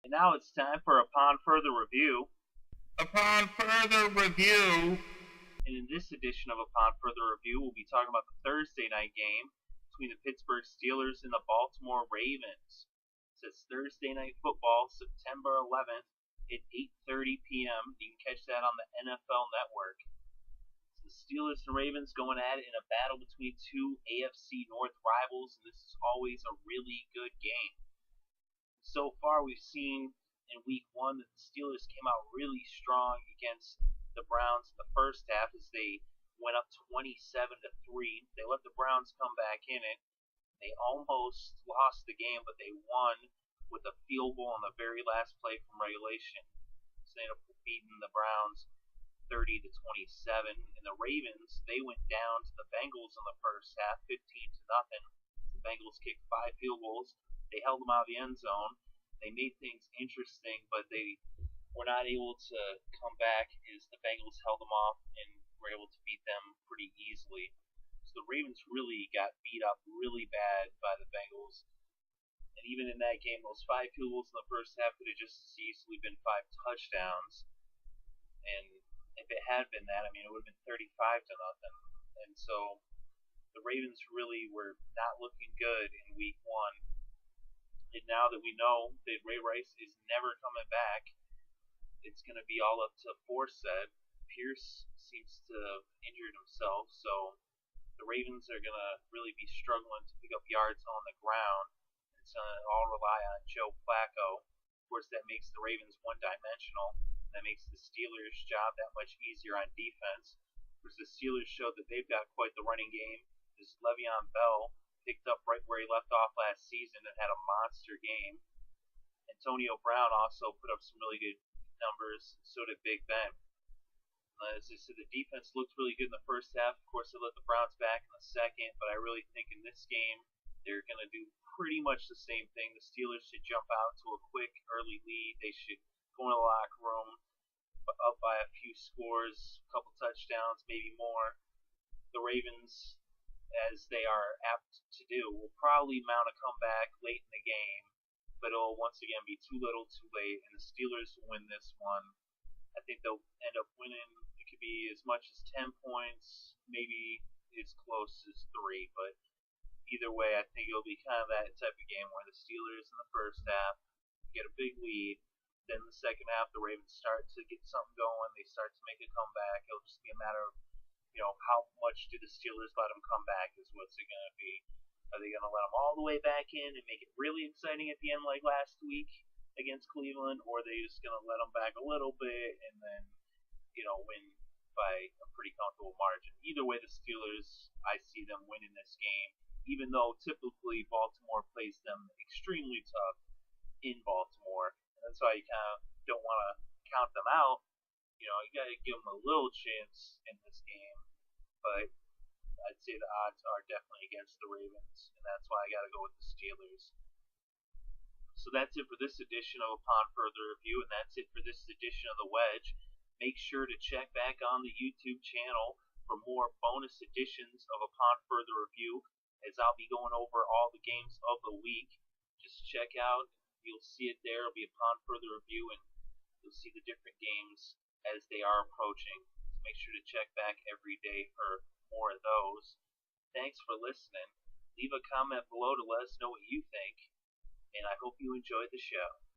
And now it's time for Upon Further Review. Upon further review, And in this edition of Upon Further Review, we'll be talking about the Thursday night game between the Pittsburgh Steelers and the Baltimore Ravens. It says Thursday Night Football, September 11th at 8:30 p.m. You can catch that on the NFL Network. So the Steelers and Ravens going at it in a battle between two AFC North rivals, and this is always a really good game. So far, we've seen in week one that the Steelers came out really strong against the Browns in the first half as they went up 27-3. They let the Browns come back in it. They almost lost the game, but they won with a field goal on the very last play from regulation. So they ended up beating the Browns 30-27. And the Ravens, they went down to the Bengals in the first half, 15-0. The Bengals kicked 5 field goals. They held them out of the end zone. They made things interesting, but they were not able to come back as the Bengals held them off and were able to beat them pretty easily. So the Ravens really got beat up really bad by the Bengals. And even in that game, those 5 field goals in the first half could have just as easily been 5 touchdowns. And if it had been that, it would have been 35-0. And so the Ravens really were not looking good in week one. And now that we know that Ray Rice is never coming back, it's going to be all up to Forsett. Pierce seems to have injured himself, so the Ravens are going to really be struggling to pick up yards on the ground. It's going to all rely on Joe Flacco. Of course, that makes the Ravens one-dimensional. That makes the Steelers' job that much easier on defense. Of course, the Steelers showed that they've got quite the running game. This Le'Veon Bell picked up right where he left off last season and had a monster game. Antonio Brown also put up some really good numbers. So did Big Ben. As I said, the defense looked really good in the first half. Of course, they let the Browns back in the second, but I really think in this game they're going to do pretty much the same thing. The Steelers should jump out to a quick early lead. They should go in the locker room up by a few scores, a couple touchdowns, maybe more. The Ravens, as they are apt to do, will probably mount a comeback late in the game, but it'll once again be too little too late, and the Steelers will win this one. I think they'll end up winning. It could be as much as 10 points, maybe as close as 3, but either way, I think it'll be kind of that type of game where the Steelers in the first half get a big lead. Then the second half, the Ravens start to get something going. They start to make a comeback. It'll just be a matter of how much do the Steelers let them come back is what's it going to be. Are they going to let them all the way back in and make it really exciting at the end like last week against Cleveland, or are they just going to let them back a little bit and then, win by a pretty comfortable margin? Either way, the Steelers, I see them winning this game, even though typically Baltimore plays them extremely tough in Baltimore. And that's why you kind of don't want to count them out. You got to give them a little chance in this game, but I'd say the odds are definitely against the Ravens, and that's why I got to go with the Steelers. So that's it for this edition of Upon Further Review, and that's it for this edition of The Wedge. Make sure to check back on the YouTube channel for more bonus editions of Upon Further Review, as I'll be going over all the games of the week. Just check out, you'll see it there. It'll be Upon Further Review, and you'll see the different games as they are approaching. So make sure to check back every day for more of those. Thanks for listening. Leave a comment below to let us know what you think, and I hope you enjoyed the show.